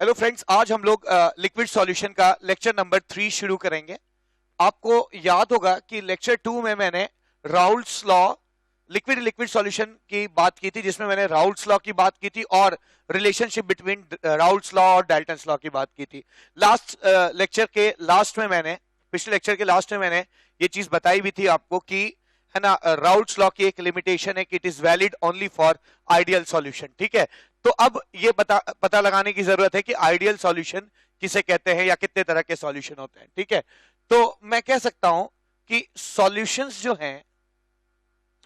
Hello friends, आज हम लोग लिक्विड सॉल्यूशन का लेक्चर नंबर 3 शुरू करेंगे। आपको याद होगा कि लेक्चर 2 में मैंने राउल्ट्स लॉ लिक्विड सॉल्यूशन की बात की थी, जिसमें मैंने राउल्ट्स लॉ की बात की थी और रिलेशनशिप बिटवीन राउल्ट्स लॉ और डाल्टन्स लॉ की बात की थी। पिछले लेक्चर के लास्ट में मैंने ये चीज बताई भी थी आपको कि है ना, राउल्ट्स लॉ की एक लिमिटेशन है कि it is valid only for ideal solution. ठीक है, तो अब ये पता लगाने की जरूरत है कि आइडियल सॉल्यूशन किसे कहते हैं या कितने तरह के सॉल्यूशन होते हैं। ठीक है, तो मैं कह सकता हूं कि सॉल्यूशंस जो हैं,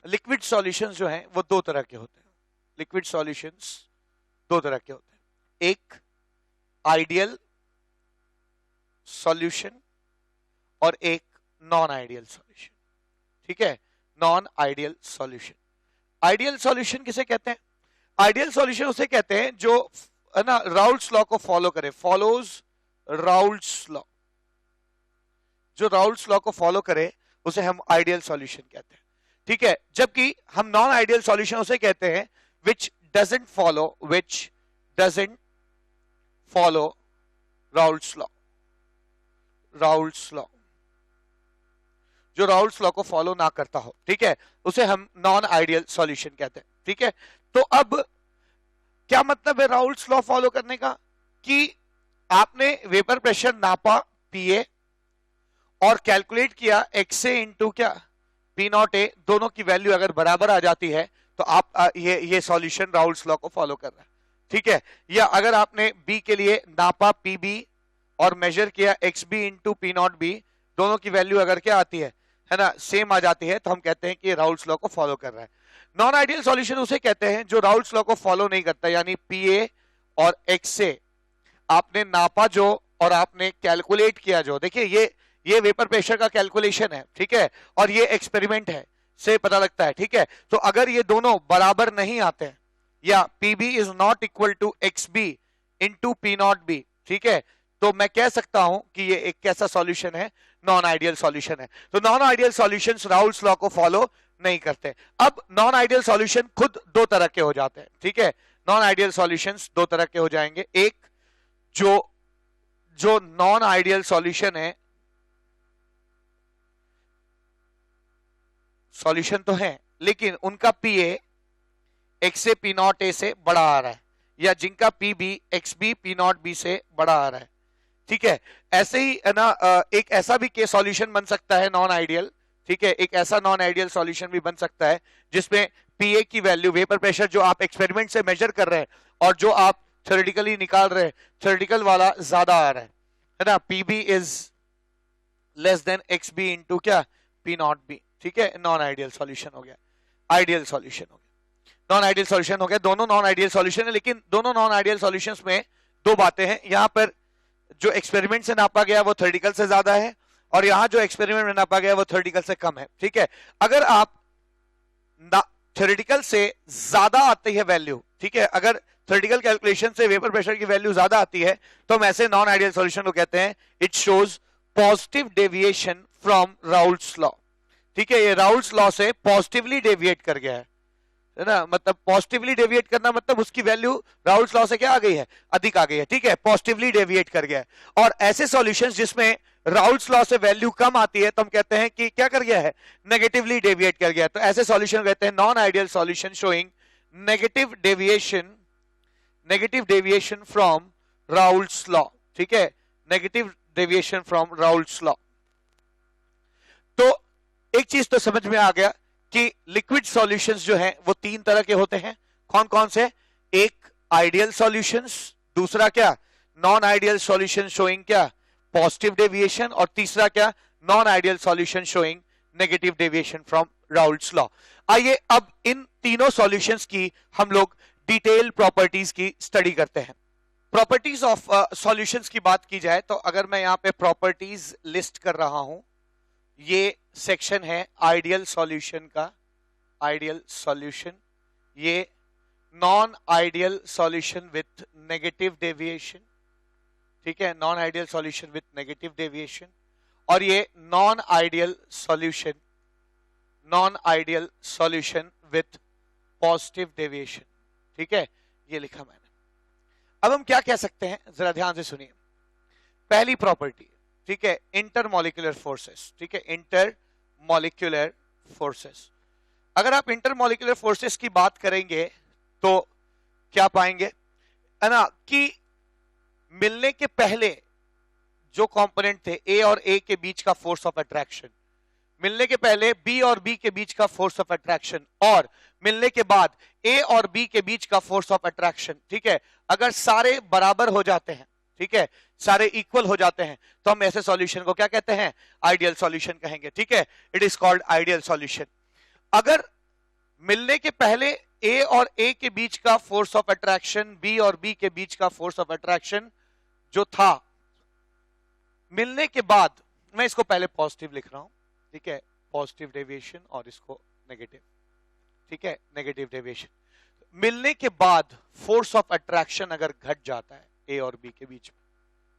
लिक्विड सॉल्यूशंस जो हैं, वो दो तरह के होते हैं। लिक्विड सॉल्यूशंस दो तरह के होते हैं, एक आइडियल सॉल्यूशन और एक नॉन आइडियल सॉल्यूशन। ठीक है, non ideal solution. Ideal solution किसे कहते हैं? आइडियल सॉल्यूशन उसे कहते हैं जो है ना राउल्ट्स लॉ को फॉलो करे, फॉलोज राउल्ट्स लॉ। जो राउल्ट्स लॉ को फॉलो करे उसे हम आइडियल सॉल्यूशन कहते हैं। ठीक है, जबकि हम नॉन आइडियल सॉल्यूशन उसे कहते हैं विच doesn't follow Raoult's law. Raoult's law, जो राउल्ट्स लॉ को फॉलो ना करता हो, ठीक है, उसे हम नॉन आइडियल सॉल्यूशन कहते हैं। ठीक है, तो अब क्या मतलब है राउल्ट्स लॉ फॉलो करने का? कि आपने वेपर प्रेशर नापा पीए और कैलकुलेट किया एक्सए इंटू क्या पी नॉट ए, दोनों की वैल्यू अगर बराबर आ जाती है तो आप ये सॉल्यूशन राउल्ट्स लॉ को फॉलो कर रहा है। ठीक है, या अगर आपने बी के लिए नापा पीबी और मेजर किया X B into P not B, दोनों की वैल्यू अगर क्या आती है ना, सेम आ जाती है, तो हम कहते हैं कि राउल्ट्स लॉ को फॉलो कर रहा है। नॉन आइडियल सॉल्यूशन उसे कहते हैं जो राउल्ट्स लॉ को फॉलो नहीं करता, यानी पीए और एक्स से आपने नापा जो और आपने कैलकुलेट किया जो, देखिए ये वेपर प्रेशर का कैलकुलेशन है। ठीक है, और ये एक्सपेरिमेंट है से पता लगता है। ठीक है, तो अगर ये दोनों बराबर नहीं आते हैं या PB is not equal to X B into P not B, ठीक है, तो मैं कह सकता हूं कि ये एक कैसा सॉल्यूशन है? नॉन आइडियल सॉल्यूशन है। तो non ideal solutions Raoult's law को फॉलो नहीं करते। अब नॉन आइडियल सॉल्यूशन खुद दो तरह के हो जाते हैं। ठीक है, नॉन आइडियल सॉल्यूशंस दो तरह के हो जाएंगे। एक जो नॉन आइडियल सॉल्यूशन है, सॉल्यूशन तो है लेकिन उनका PA X A P not A से बड़ा आ रहा है, या जिनका PB X B P not B से बड़ा आ रहा है। ठीक है, ऐसे ही है ना, एक ऐसा भी के सॉल्यूशन बन सकता है नॉन आइडियल। ठीक है, एक ऐसा नॉन आइडियल सॉल्यूशन भी बन सकता है जिसमें पीए की वैल्यू, वेपर प्रेशर जो आप एक्सपेरिमेंट से मेजर कर रहे हैं और जो आप थ्योरेटिकली निकाल रहे हैं, थ्योरेटिकल वाला ज्यादा आ रहा है ना, PB is less than X B into क्या पी नॉट बी। ठीक है, नॉन आइडियल सॉल्यूशन हो गया, आइडियल सॉल्यूशन हो गया, नॉन आइडियल सॉल्यूशन हो गया। दोनों नॉन आइडियल सॉल्यूशन है, लेकिन दोनों नॉन आइडियल सॉल्यूशंस में दो बातें हैं। यहां पर जो एक्सपेरिमेंट से नापा गया वो थ्योरेटिकल से ज्यादा है, और यहां जो एक्सपेरिमेंट में नापा गया वो थ्योरेटिकल से कम है। ठीक है, अगर आप थ्योरेटिकल से ज्यादा आती है वैल्यू, ठीक है, अगर थ्योरेटिकल कैलकुलेशन से वेपर प्रेशर की वैल्यू ज्यादा आती है तो हम ऐसे नॉन आइडियल सॉल्यूशन को कहते हैं it shows positive deviation from Raoult's law. ठीक है, ये राउल्ट्स लॉ से पॉजिटिवली डेविएट कर गया है ना, मतलब पॉजिटिवली डेविएट करना मतलब उसकी वैल्यू राउल्ट्स लॉ से क्या आ गई है, अधिक आ गई है। ठीक है, पॉजिटिवली डेविएट कर गया है। और ऐसे सॉल्यूशंस जिसमें राउल्ट्स लॉ से वैल्यू कम आती है तो हम कहते हैं कि क्या कर गया है, नेगेटिवली डेविएट कर गया है। तो ऐसे सॉल्यूशन कहते हैं non ideal solution showing negative deviation from Raoult's law. ठीक है, negative deviation from Raoult's law. तो एक चीज तो समझ में आ गया कि लिक्विड सॉल्यूशंस जो हैं वो तीन तरह के होते हैं। कौन कौन से? एक आइडियल सॉल्यूशंस, दूसरा क्या नॉन आइडियल सॉल्यूशन शोइंग क्या पॉजिटिव डेविएशन, और तीसरा क्या non ideal solution showing negative deviation from Raoult's law. आइए अब इन तीनों सॉल्यूशंस की हम लोग डिटेल प्रॉपर्टीज की स्टडी करते हैं। प्रॉपर्टीज ऑफ सॉल्यूशंस की बात की जाए तो अगर मैं यहां पे प्रॉपर्टीज लिस्ट कर रहा हूं, ये सेक्शन है आइडियल सॉल्यूशन का, आइडियल सॉल्यूशन, ये non ideal solution with negative deviation. ठीक है, non ideal solution with negative deviation, और ये non ideal solution with positive deviation. ठीक है, ये लिखा मैंने। अब हम क्या कह सकते हैं, जरा ध्यान से सुनिए। पहली प्रॉपर्टी, ठीक है, इंटरमॉलिक्यूलर फोर्सेस, ठीक है, इंटरमॉलिक्यूलर फोर्सेस। अगर आप इंटरमॉलिक्यूलर फोर्सेस की बात करेंगे तो क्या पाएंगे, है ना, कि मिलने के पहले जो कंपोनेंट थे ए और ए के बीच का फोर्स ऑफ अट्रैक्शन, मिलने के पहले बी और बी के बीच का फोर्स ऑफ अट्रैक्शन, और मिलने के बाद ए और बी के बीच का फोर्स ऑफ अट्रैक्शन, ठीक है, अगर सारे बराबर हो जाते हैं, ठीक है, सारे इक्वल हो जाते हैं, तो हम ऐसे सॉल्यूशन को क्या कहते हैं, आइडियल सॉल्यूशन कहेंगे, ठीक है, it is called ideal solution. अगर मिलने के पहले ए और ए के बीच का फोर्स ऑफ अट्रैक्शन, बी और बी के बीच का फोर्स ऑफ अट्रैक्शन जो था, मिलने के बाद, मैं इसको पहले पॉजिटिव लिख रहा हूं, ठीक है, पॉजिटिव डेविएशन, और इसको नेगेटिव, ठीक है, नेगेटिव डेविएशन। मिलने के बाद फोर्स ऑफ अट्रैक्शन अगर घट जाता है ए और बी के बीच में,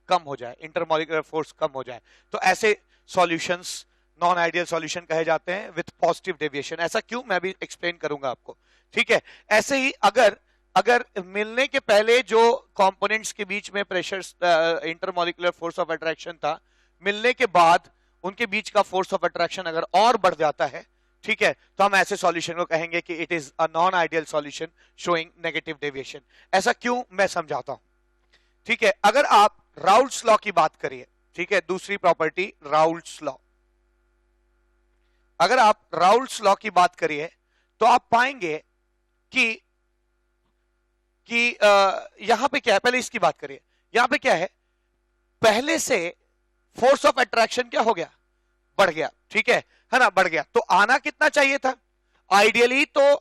कम हो जाए, इंटरमॉलिक्यूलर फोर्स कम हो जाए, तो ऐसे सॉल्यूशंस नॉन आइडियल सॉल्यूशन कहे जाते हैं विथ पॉजिटिव डेविएशन। ऐसा क्यों, मैं भी एक्सप्लेन करूंगा आपको, ठीक है। ऐसे ही अगर मिलने के पहले जो कंपोनेंट्स के बीच में pressure intermolecular force of attraction था, मिलने के बाद उनके बीच का फोर्स ऑफ अट्रैक्शन अगर और बढ़ जाता है, ठीक है, तो हम ऐसे सॉल्यूशन को कहेंगे कि it is a non ideal solution showing negative deviation. ऐसा क्यों, मैं समझाता हूं, ठीक है। अगर आप राउल्ट्स लॉ की बात करिए, ठीक है, दूसरी प्रॉपर्टी राउल्ट्स लॉ, अगर आप राउल्ट्स लॉ की बात करिए तो आप पाएंगे कि यहां पे क्या है, पहले इसकी बात करिए, यहां पे क्या है, पहले से फोर्स ऑफ अट्रैक्शन क्या हो गया, बढ़ गया, ठीक है ना, बढ़ गया, तो आना कितना चाहिए था, आइडियली तो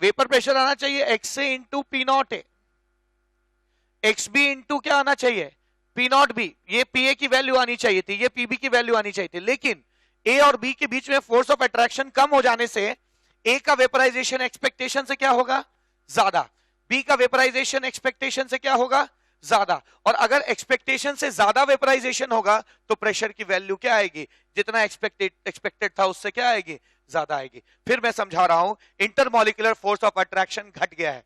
वेपर प्रेशर आना चाहिए X A into P not A, X B into क्या आना चाहिए, पी नॉट बी, ये पी ए की वैल्यू आनी चाहिए थी, ये पी बी की वैल्यू आनी चाहिए थी, लेकिन ए और बी के बीच में फोर्स ऑफ अट्रैक्शन कम हो जाने से ए का वेपराइजेशन एक्सपेक्टेशन से क्या होगा, ज्यादा, बी का वेपराइजेशन एक्सपेक्टेशन से क्या होगा, ज्यादा, और अगर एक्सपेक्टेशन से ज्यादा वेपराइजेशन होगा तो प्रेशर की वैल्यू क्या आएगी, जितना एक्सपेक्टेड था उससे क्या आएगी, ज्यादा आएगी। फिर मैं समझा रहा हूं, इंटरमॉलिक्यूलर फोर्स ऑफ अट्रैक्शन घट गया है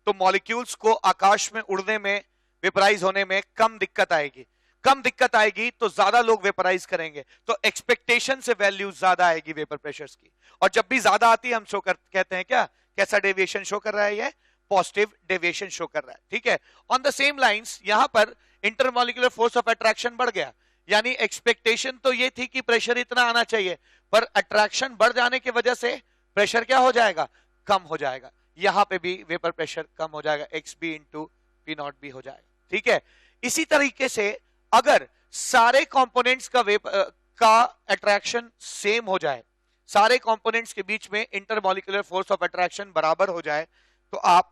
तो मॉलिक्यूल्स को आकाश में उड़ने में, वेपराइज होने में कम दिक्कत आएगी, कम दिक्कत आएगी तो ज्यादा लोग वेपराइज करेंगे, तो एक्सपेक्टेशन से वैल्यू ज्यादा आएगी वेपर प्रेशर्स की, और जब भी ज्यादा आती है हम शो कहते हैं क्या, कैसा डेविएशन शो कर रहा है, ये पॉजिटिव डेविएशन शो कर रहा है, ठीक है। ऑन द सेम लाइंस यहां पर इंटरमॉलिक्यूलर फोर्स ऑफ अट्रैक्शन बढ़ गया, यानी एक्सपेक्टेशन तो ये थी कि प्रेशर इतना आना चाहिए, पर अट्रैक्शन बढ़ जाने की वजह से प्रेशर क्या हो जाएगा, कम हो जाएगा, यहां पे भी वेपर प्रेशर कम हो जाएगा, X B into P not B हो जाएगा, ठीक है। इसी तरीके से अगर सारे कंपोनेंट्स का अट्रैक्शन सेम हो जाए, सारे कंपोनेंट्स के बीच में इंटरमॉलिक्यूलर फोर्स ऑफ अट्रैक्शन बराबर हो जाए, तो आप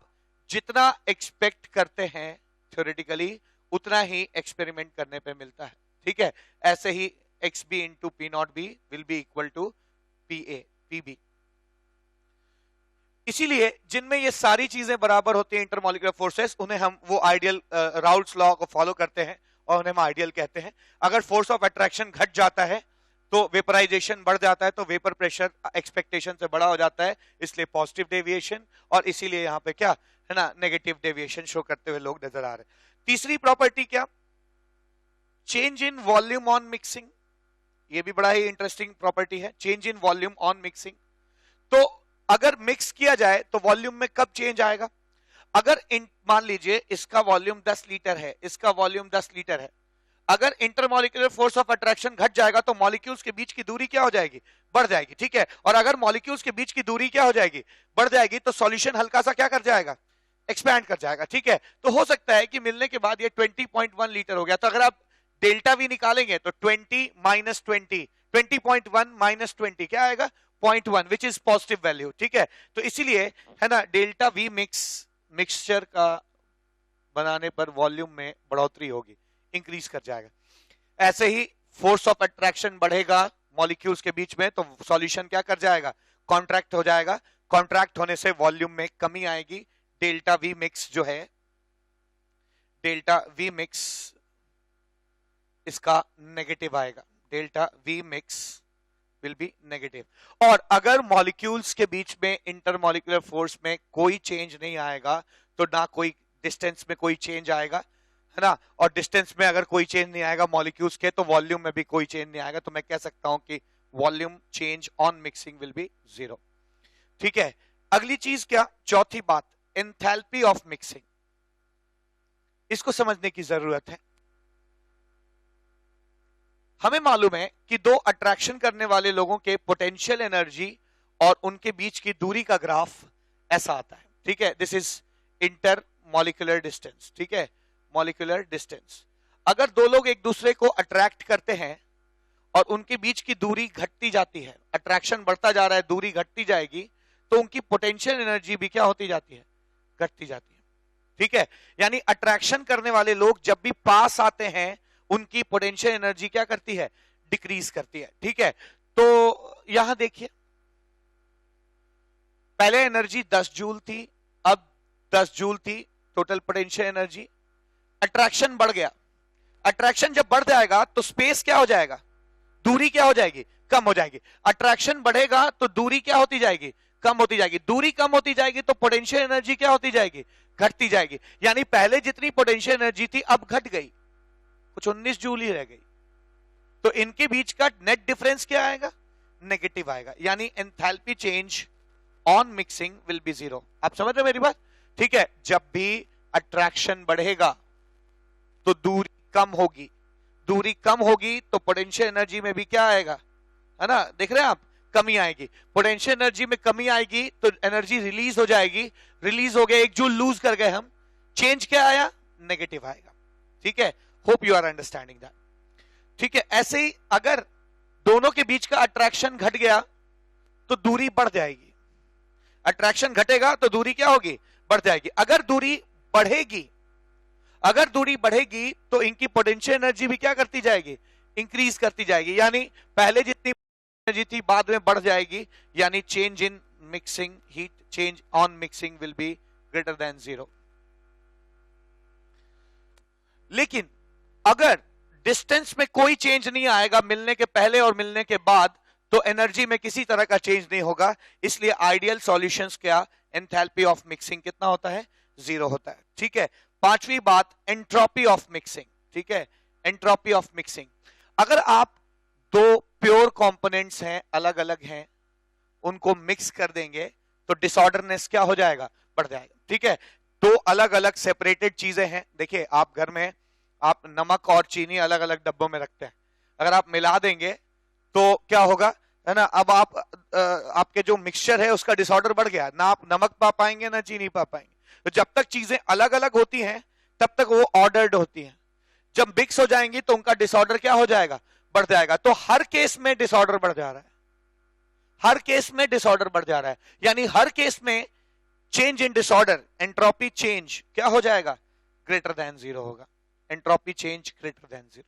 जितना एक्सपेक्ट करते हैं थ्योरेटिकली उतना ही एक्सपेरिमेंट करने पे मिलता है, ठीक है। ऐसे ही X B into P not B will be equal to P A P B. इसीलिए जिनमें ये सारी चीजें बराबर होती हैं इंटरमॉलिक्यूलर फोर्सेस, उन्हें हम वो आइडियल राउल्ट्स लॉ को फॉलो करते हैं और उन्हें हम आइडियल कहते हैं। अगर फोर्स ऑफ अट्रैक्शन घट जाता है तो वेपराइजेशन बढ़ जाता है, तो वेपर प्रेशर एक्सपेक्टेशन से बड़ा हो जाता है, इसलिए पॉजिटिव डेविएशन, और इसीलिए यहां पे क्या है ना, नेगेटिव डेविएशन शो करते हुए लोग नजर आ रहे हैं। तीसरी प्रॉपर्टी क्या, change in volume on mixing, ये भी बड़ा ही इंटरेस्टिंग प्रॉपर्टी है, change in volume on mixing. तो अगर मिक्स किया जाए तो वॉल्यूम में कब चेंज आएगा, अगर मान लीजिए इसका वॉल्यूम 10 लीटर है, इसका वॉल्यूम 10 लीटर है, अगर इंटरमॉलिक्यूलर फोर्स ऑफ अट्रैक्शन घट जाएगा तो मॉलिक्यूल्स के बीच की दूरी क्या हो जाएगी, बढ़ जाएगी, ठीक है। और अगर मॉलिक्यूल्स के बीच की दूरी क्या हो जाएगी, बढ़ जाएगी, तो सॉल्यूशन हल्का सा क्या कर जाएगा, एक्सपैंड कर जाएगा, ठीक है। तो हो सकता है कि मिलने के बाद ये 20.1 लीटर हो गया, तो अगर आप डेल्टा वी निकालेंगे तो 20 माइनस 20, 20.1 माइनस 20 क्या आएगा, 0.1, विच इज पॉजिटिव वैल्यू, ठीक है। तो इसीलिए है ना, डेल्टा वी मिक्सचर का बनाने पर वॉल्यूम में बढ़ोतरी होगी, इंक्रीज कर जाएगा। ऐसे ही फोर्स ऑफ अट्रैक्शन बढ़ेगा मॉलिक्यूल्स के बीच में तो सॉल्यूशन क्या कर जाएगा, कॉन्ट्रैक्ट हो जाएगा, कॉन्ट्रैक्ट होने से वॉल्यूम में कमी आएगी, डेल्टा वी मिक्स जो है, डेल्टा वी मिक्स इसका नेगेटिव आएगा, delta we mix will be negative. और अगर मॉलिक्यूल्स के बीच में इंटरमॉलिक्यूलर फोर्स में कोई चेंज नहीं आएगा तो ना कोई डिस्टेंस में कोई चेंज आएगा, है ना, और डिस्टेंस में अगर कोई चेंज नहीं आएगा मॉलिक्यूल्स के, तो वॉल्यूम में भी कोई चेंज नहीं आएगा, तो मैं कह सकता हूं कि volume change on mixing will be 0। ठीक है, अगली चीज क्या, चौथी बात, एंथैल्पी ऑफ मिक्सिंग। इसको समझने की जरूरत है। हमें मालूम है कि दो अट्रैक्शन करने वाले लोगों के पोटेंशियल एनर्जी और उनके बीच की दूरी का ग्राफ ऐसा आता है। ठीक है, this is inter molecular distance. ठीक है, मॉलिक्यूलर डिस्टेंस। अगर दो लोग एक दूसरे को अट्रैक्ट करते हैं और उनके बीच की दूरी घटती जाती है, अट्रैक्शन बढ़ता जा रहा है, दूरी घटती जाएगी, तो उनकी पोटेंशियल एनर्जी भी क्या होती जाती है, घटती जाती है। ठीक है, यानी अट्रैक्शन करने वाले लोग जब भी पास आते हैं उनकी पोटेंशियल एनर्जी क्या करती है, डिक्रीज करती है। ठीक है, तो यहां देखिए, पहले एनर्जी 10 जूल थी, अब 10 जूल थी टोटल पोटेंशियल एनर्जी। अट्रैक्शन बढ़ गया, अट्रैक्शन जब बढ़ जाएगा तो स्पेस क्या हो जाएगा, दूरी क्या हो जाएगी, कम हो जाएगी। अट्रैक्शन बढ़ेगा तो दूरी क्या होती जाएगी, कम होती जाएगी। दूरी कम होती जाएगी तो पोटेंशियल एनर्जी क्या होती जाएगी, घटती जाएगी। यानी पहले जितनी पोटेंशियल एनर्जी थी अब घट गई, कुछ 19 जूल ही रह गई। तो इनके बीच का नेट डिफरेंस क्या आएगा, नेगेटिव आएगा। यानी enthalpy change on mixing will be 0। आप समझ रहे हो मेरी बात? ठीक है, जब भी अट्रैक्शन बढ़ेगा तो दूरी कम होगी, दूरी कम होगी तो पोटेंशियल एनर्जी में भी क्या आएगा, है ना, देख रहे हैं आप, कमी आएगी। पोटेंशियल एनर्जी में कमी आएगी तो एनर्जी रिलीज हो जाएगी, रिलीज हो गया, 1 जूल लूज कर गए हम, चेंज क्या आया, नेगेटिव आएगा। ठीक है, hope you are understanding that. ठीक है, ऐसे ही अगर दोनों के बीच का अट्रैक्शन घट गया तो दूरी बढ़ जाएगी, अट्रैक्शन घटेगा तो दूरी क्या होगी, बढ़ जाएगी। अगर दूरी बढ़ेगी, अगर दूरी बढ़ेगी तो इनकी पोटेंशियल एनर्जी भी क्या करती जाएगी, इंक्रीज करती जाएगी। यानी पहले जितनी एनर्जी थी बाद में बढ़ जाएगी, यानी change in mixing heat, change on mixing will be greater than 0। लेकिन अगर डिस्टेंस में कोई चेंज नहीं आएगा मिलने के पहले और मिलने के बाद, तो एनर्जी में किसी तरह का चेंज नहीं होगा। इसलिए आइडियल सॉल्यूशंस क्या, एंथैल्पी ऑफ मिक्सिंग कितना होता है, 0 होता है। ठीक है, पांचवी बात, एंट्रोपी ऑफ मिक्सिंग। ठीक है, एंट्रोपी ऑफ मिक्सिंग। अगर आप दो प्योर कंपोनेंट्स हैं, अलग अलग हैं, उनको मिक्स कर देंगे तो डिसऑर्डरनेस क्या हो जाएगा, बढ़ जाएगा। ठीक है, दो अलग अलग सेपरेटेड चीजें हैं। देखिए, आप घर में आप नमक और चीनी अलग अलग डब्बों में रखते हैं, अगर आप मिला देंगे तो क्या होगा, है ना, अब आप आपके जो मिक्सचर है उसका डिसऑर्डर बढ़ गया, ना आप नमक पा पाएंगे ना चीनी पा पाएंगे। तो जब तक चीजें अलग अलग होती हैं तब तक वो ऑर्डर्ड होती हैं, जब मिक्स हो जाएंगी तो उनका डिसऑर्डर क्या हो जाएगा, बढ़ जाएगा। तो हर केस में डिसऑर्डर बढ़ जा रहा है, हर केस में डिसऑर्डर बढ़ जा रहा है। यानी हर केस में change in disorder, entropy change क्या हो जाएगा, ग्रेटर देन 0 होगा। Entropy change greater than 0।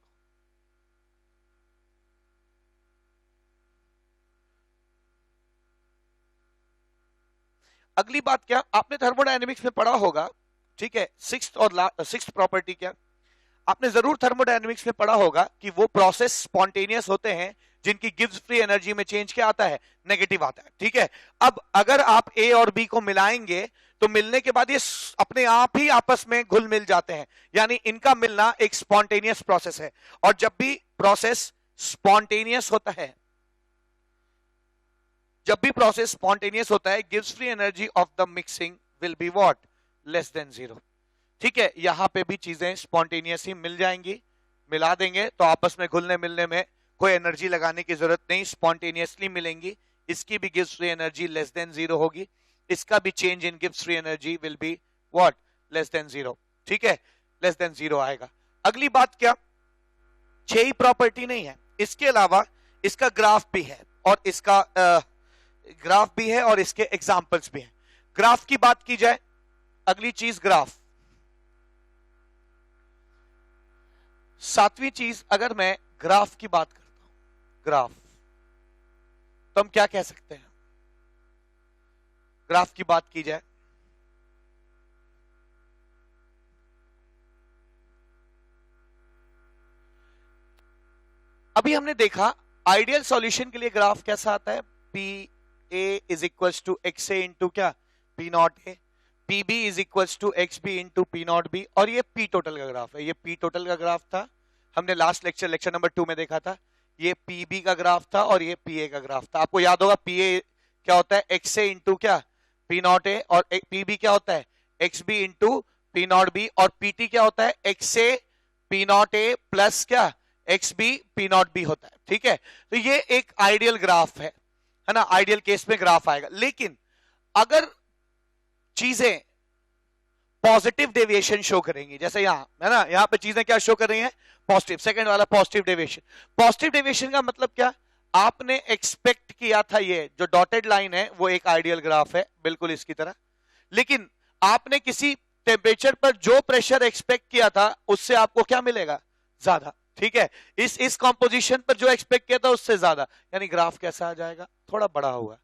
अगली बात क्या, आपने थर्मोडायनेमिक्स में पढ़ा होगा, ठीक है, सिक्स्थ प्रॉपर्टी क्या, आपने जरूर थर्मोडायनेमिक्स में पढ़ा होगा कि वो प्रोसेस स्पॉन्टेनियस होते हैं जिनकी गिब्स फ्री एनर्जी में चेंज क्या आता है, नेगेटिव आता है। ठीक है, अब अगर आप ए और बी को मिलाएंगे तो मिलने के बाद ये अपने आप ही आपस में घुल मिल जाते हैं, यानी इनका मिलना एक स्पॉन्टेनियस प्रोसेस है। और जब भी प्रोसेस स्पॉन्टेनियस होता है, जब भी प्रोसेस स्पॉन्टेनियस होता है, gives free energy of the mixing will be what, less than 0। ठीक है, यहां पे भी चीजें स्पॉन्टेनियस ही मिल जाएंगी, मिला देंगे तो आपस में घुलने मिलने में कोई एनर्जी लगाने की जरूरत नहीं, स्पॉन्टेनियसली मिलेंगी। इसकी भी gives free energy less than 0 होगी, इसका भी change in gives free energy will be what, less than 0। ठीक है, लेस देन 0 आएगा। अगली बात क्या, 6 ही प्रॉपर्टी नहीं है, इसके अलावा इसका ग्राफ भी है और इसका ग्राफ भी है और इसके एग्जाम्पल्स भी हैं। ग्राफ की बात की जाए, अगली चीज ग्राफ। 7वीं चीज, अगर मैं ग्राफ की बात करता हूं, ग्राफ, तो हम क्या कह सकते हैं, ग्राफ की बात की जाए, अभी हमने देखा आइडियल सॉल्यूशन के लिए ग्राफ कैसा आता है, P A is equal to X A into क्या, P not A. PB is equals to XB into P not B, और ये P टोटल का ग्राफ है। ये P टोटल का ग्राफ था, हमने लास्ट लेक्चर नंबर 2 में देखा था। ये PB का ग्राफ था और ये PA का ग्राफ था। आपको याद होगा PA क्या होता है, XA इंटू क्या P नॉट A, और PB क्या होता है XB into P not B, और PT क्या होता है XA P not A plus क्या XB P नॉट B होता है। ठीक है, तो ये एक आइडियल ग्राफ है ना, आइडियल केस में ग्राफ आएगा। लेकिन अगर चीजें पॉजिटिव डेविएशन शो करेंगी, जैसे यहां है ना, यहां पे चीजें क्या शो कर रही हैं, पॉजिटिव, सेकंड वाला पॉजिटिव डेविएशन। पॉजिटिव डेविएशन का मतलब क्या, आपने एक्सपेक्ट किया था ये जो डॉटेड लाइन है वो एक आइडियल ग्राफ है बिल्कुल इसकी तरह, लेकिन आपने किसी टेम्परेचर पर जो प्रेशर एक्सपेक्ट किया था उससे आपको क्या मिलेगा, ज्यादा। ठीक है, इस कॉम्पोजिशन पर जो एक्सपेक्ट किया था उससे ज्यादा, यानी ग्राफ कैसा आ जाएगा, थोड़ा बड़ा होगा।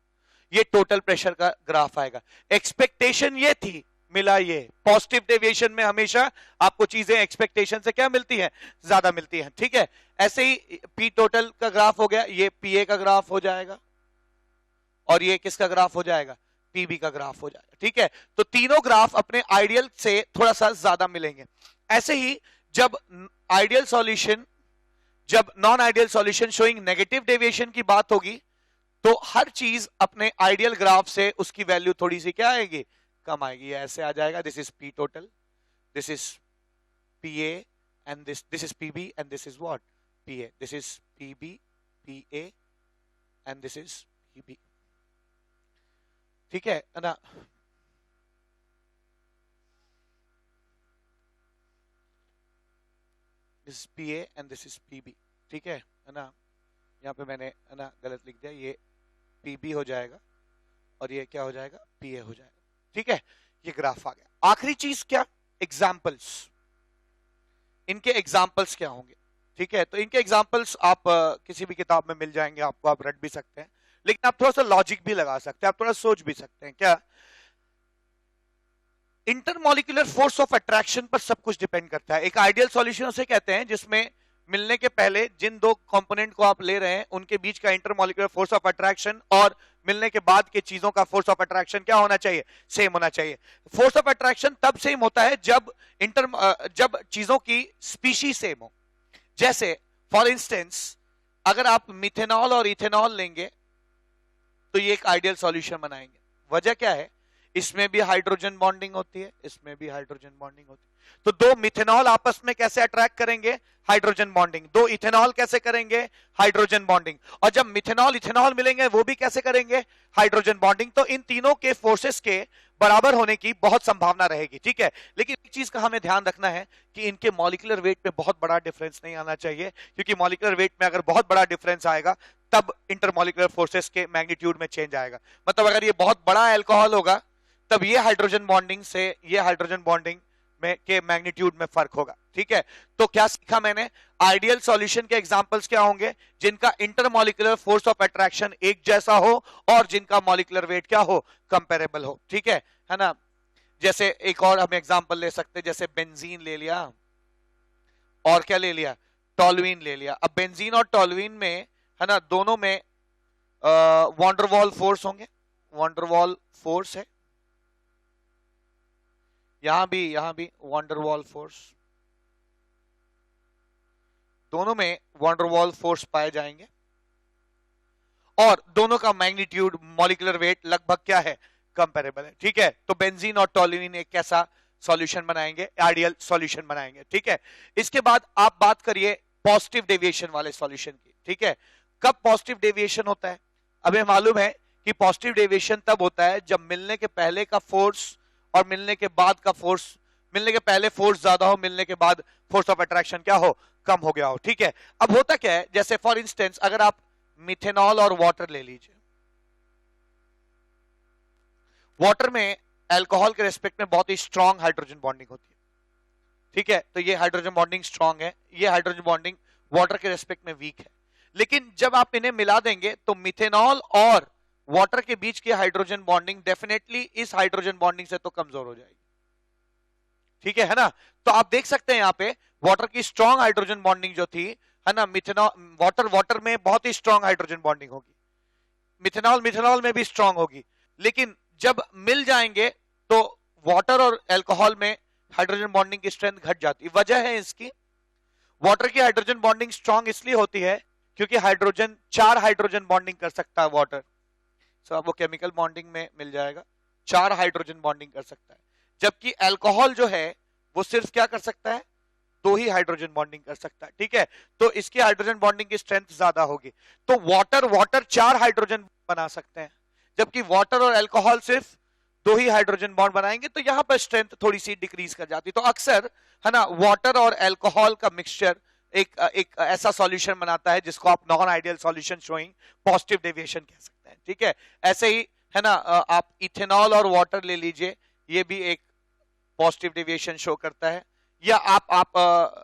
ये टोटल प्रेशर का ग्राफ आएगा। एक्सपेक्टेशन ये थी, मिला ये। पॉजिटिव डेविएशन में हमेशा आपको चीजें एक्सपेक्टेशन से क्या मिलती हैं, ज्यादा मिलती हैं। ठीक है, ऐसे ही P टोटल का ग्राफ हो गया, ये PA का ग्राफ हो जाएगा, और ये किसका ग्राफ हो जाएगा, PB का ग्राफ हो जाएगा। ठीक है, तो तीनों ग्राफ अपने आइडियल से थोड़ा सा ज्यादा मिलेंगे। ऐसे ही जब आइडियल सॉल्यूशन, जब non ideal solution showing negative deviation की बात होगी, तो हर चीज अपने आइडियल ग्राफ से उसकी वैल्यू थोड़ी सी क्या आएगी, कम आएगी। ऐसे आ जाएगा, this is P total, this is PA, and this is PB, and this is what, PA, this is PB, PA, and this is PB। ठीक है ना, this is PA and this is PB। ठीक है ना, यहाँ पे मैंने है ना गलत लिख दिया, ये PB हो जाएगा और ये क्या हो जाएगा, PA हो जाएगा। ठीक है, ये ग्राफ आ गया। आखिरी चीज क्या, एग्जाम्पल्स, इनके एग्जाम्पल्स क्या होंगे। ठीक है, तो इनके एग्जाम्पल्स आप किसी भी किताब में मिल जाएंगे आपको, आप रट भी सकते हैं, लेकिन आप थोड़ा सा लॉजिक भी लगा सकते हैं, आप थोड़ा सोच भी सकते हैं। क्या, इंटरमॉलिक्यूलर फोर्स ऑफ अट्रैक्शन पर सब कुछ डिपेंड करता है। एक आइडियल सॉल्यूशन उसे कहते हैं जिसमें मिलने के पहले जिन दो कंपोनेंट को आप ले रहे हैं उनके बीच का इंटरमॉलिक्यूलर फोर्स ऑफ अट्रैक्शन और मिलने के बाद के चीजों का फोर्स ऑफ अट्रैक्शन क्या होना चाहिए, सेम होना चाहिए। फोर्स ऑफ अट्रैक्शन तब सेम होता है जब जब चीजों की स्पीशीज सेम हो। जैसे फॉर इंस्टेंस अगर आप मिथेनॉल और इथेनॉल लेंगे तो ये एक आइडियल सॉल्यूशन बनाएंगे। वजह क्या है, इसमें भी हाइड्रोजन बॉन्डिंग होती है, इसमें भी हाइड्रोजन बॉन्डिंग होती है। तो दो मिथेनॉल आपस में कैसे अट्रैक्ट करेंगे, हाइड्रोजन बॉन्डिंग। दो इथेनॉल कैसे करेंगे, हाइड्रोजन बॉन्डिंग। और जब मिथेनॉल इथेनॉल मिलेंगे वो भी कैसे करेंगे, हाइड्रोजन बॉन्डिंग। तो इन तीनों के फोर्सेस के बराबर होने की बहुत संभावना रहेगी। ठीक है, लेकिन एक चीज का हमें ध्यान रखना है कि इनके मॉलिक्यूलर वेट में बहुत बड़ा डिफरेंस नहीं आना चाहिए, क्योंकि मॉलिक्यूलर वेट में अगर बहुत बड़ा डिफरेंस आएगा तब इंटरमॉलिक्यूलर फोर्सेस के मैग्नीट्यूड में चेंज आएगा। मतलब अगर ये बहुत बड़ा एल्कोहल होगा तब ये हाइड्रोजन बॉन्डिंग से ये हाइड्रोजन बॉन्डिंग में के मैग्नीट्यूड में फर्क होगा। ठीक है, तो क्या सीखा मैंने, आइडियल सॉल्यूशन के एग्जांपल्स क्या होंगे, जिनका इंटरमॉलिक्यूलर फोर्स ऑफ अट्रैक्शन एक जैसा हो और जिनका मॉलिक्यूलर वेट क्या हो, कंपेरेबल हो। ठीक है ना, जैसे एक और हम एग्जांपल ले सकते हैं, जैसे बेंजीन ले लिया और क्या ले लिया, टॉलुइन ले लिया। अब बेंजीन और टॉलुइन में है ना, दोनों में वॉन्डरवॉल फोर्स होंगे, वॉन्डरवॉल फोर्स है, यहां भी वॉन्डरवॉल फोर्स, दोनों में वॉन्डरवॉल फोर्स पाए जाएंगे और दोनों का मैग्नीट्यूड मॉलिक्यूलर वेट लगभग क्या है, कंपेरेबल है। ठीक है, तो बेंजीन और टॉलुइन एक कैसा सॉल्यूशन बनाएंगे, आइडियल सॉल्यूशन बनाएंगे। ठीक है, इसके बाद आप बात करिए पॉजिटिव डेविएशन वाले सॉल्यूशन की। ठीक है, कब पॉजिटिव डेविएशन होता है, हमें मालूम है कि पॉजिटिव डेविएशन तब होता है जब मिलने के पहले का फोर्स और मिलने के बाद का फोर्स, मिलने के पहले फोर्स ज्यादा हो, मिलने के बाद फोर्स ऑफ अट्रैक्शन क्या हो, कम हो गया हो। ठीक है, अब होता क्या है, जैसे फॉर इंस्टेंस अगर आप मिथेनॉल और वाटर ले लीजिए, वाटर में अल्कोहल के रेस्पेक्ट में बहुत ही स्ट्रांग हाइड्रोजन बॉन्डिंग होती है। ठीक है, तो ये हाइड्रोजन बॉन्डिंग स्ट्रांग है, ये हाइड्रोजन बॉन्डिंग वाटर के रेस्पेक्ट में वीक है। लेकिन जब आप इन्हें मिला देंगे तो मिथेनॉल और वाटर के बीच की हाइड्रोजन बॉन्डिंग डेफिनेटली इस हाइड्रोजन बॉन्डिंग से तो कमजोर हो जाएगी। ठीक है ना, तो आप देख सकते हैं यहां पे वाटर की स्ट्रांग हाइड्रोजन बॉन्डिंग जो थी है ना, मिथेनॉल वाटर में बहुत ही स्ट्रांग हाइड्रोजन बॉन्डिंग होगी, मिथेनॉल में भी स्ट्रांग होगी, लेकिन जब मिल जाएंगे तो वाटर और अल्कोहल में हाइड्रोजन बॉन्डिंग की स्ट्रेंथ घट जाती है। वजह है इसकी, वाटर की हाइड्रोजन बॉन्डिंग स्ट्रांग इसलिए होती है क्योंकि हाइड्रोजन 4 हाइड्रोजन बॉन्डिंग कर सकता है वाटर। सो आपको केमिकल बॉन्डिंग में मिल जाएगा, 4 हाइड्रोजन बॉन्डिंग कर सकता है, जबकि अल्कोहल जो है वो सिर्फ क्या कर सकता है, 2 ही हाइड्रोजन बॉन्डिंग कर सकता है। ठीक है, तो इसकी हाइड्रोजन बॉन्डिंग की स्ट्रेंथ ज्यादा होगी। तो वाटर 4 हाइड्रोजन बना सकते हैं, जबकि वाटर और अल्कोहल सिर्फ 2 ही हाइड्रोजन बॉन्ड बनाएंगे, तो यहां पर स्ट्रेंथ थोड़ी सी डिक्रीज कर जाती। तो अक्सर है ना, वाटर और अल्कोहल का मिक्सचर एक ऐसा सॉल्यूशन बनाता है जिसको आप non ideal solution showing positive deviation कह सकते हैं। ठीक है, ऐसे ही है ना, आप इथेनॉल और वाटर ले लीजिए, ये भी एक पॉजिटिव डेविएशन शो करता है। या आप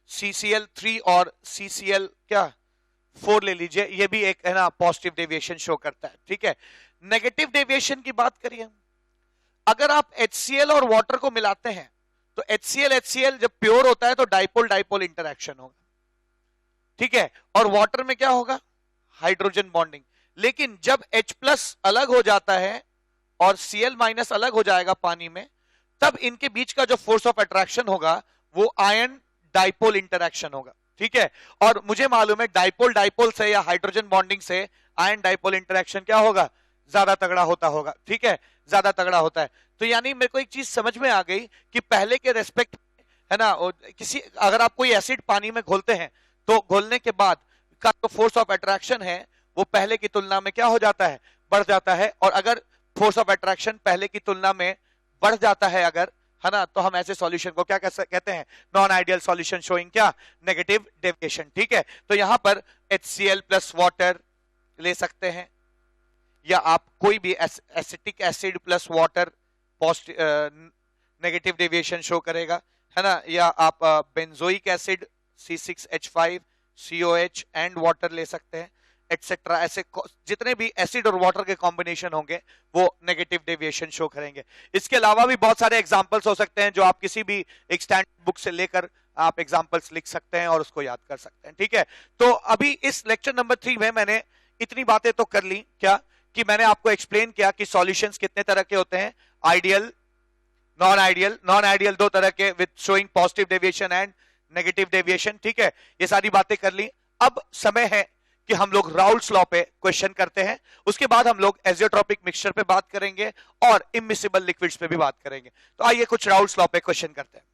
CCl3 और CCl4 ले लीजिए, ये भी एक है ना पॉजिटिव डेविएशन शो करता है। ठीक है, नेगेटिव डेविएशन की बात करिए, अगर आप HCl और वाटर को मिलाते हैं तो HCl जब प्योर होता है तो डाइपोल डाइपोल इंटरेक्शन होगा। ठीक है, और वाटर में क्या होगा, हाइड्रोजन बॉन्डिंग। लेकिन जब H+ अलग हो जाता है और Cl- अलग हो जाएगा पानी में, तब इनके बीच का जो फोर्स ऑफ अट्रैक्शन होगा वो आयन डाइपोल इंटरेक्शन होगा। ठीक है, और मुझे मालूम है डाइपोल डाइपोल से या हाइड्रोजन बॉन्डिंग से आयन डाइपोल इंटरेक्शन क्या होगा, ज्यादा तगड़ा होता होगा। ठीक है, ज्यादा तगड़ा होता है। तो यानी मेरे को एक चीज समझ में आ गई कि पहले के रेस्पेक्ट है ना, किसी अगर आप कोई एसिड पानी में घोलते हैं तो घोलने के बाद का जो फोर्स ऑफ अट्रैक्शन है वो पहले की तुलना में क्या हो जाता है, बढ़ जाता है। और अगर फोर्स ऑफ अट्रैक्शन पहले की तुलना में बढ़ जाता है अगर, है ना, तो हम ऐसे सॉल्यूशन को क्या कहते हैं, नॉन आइडियल सॉल्यूशन शोइंग क्या, नेगेटिव डेविएशन। ठीक है, तो यहां पर HCl प्लस वाटर ले सकते हैं, या आप कोई भी acetic acid plus water negative deviation show करेगा, है ना, या आप benzoic acid C6H5 COH and water ले सकते हैं, एटसेट्रा। ऐसे जितने भी एसिड और वाटर के कॉम्बिनेशन होंगे वो नेगेटिव डेविएशन शो करेंगे। इसके अलावा भी बहुत सारे एग्जांपल्स हो सकते हैं जो आप किसी भी एक स्टैंडर्ड बुक से लेकर आप एग्जांपल्स लिख सकते हैं और उसको याद कर सकते हैं। ठीक है, तो अभी इस लेक्चर नंबर 3 में मैंने इतनी बातें तो कर ली, क्या कि मैंने आपको एक्सप्लेन किया कि सॉल्यूशंस कितने तरह के होते हैं, ideal, non ideal. Non ideal 2 तरह के with showing positive deviation and negative deviation. ठीक है, ये सारी बातें कर ली। अब समय है कि हम लोग राउल्स लॉ पे क्वेश्चन करते हैं, उसके बाद हम लोग एजियोट्रोपिक मिक्सचर पे बात करेंगे और इमिसिबल लिक्विड्स पे भी बात करेंगे। तो आइए कुछ राउल्स लॉ पे क्वेश्चन करते हैं।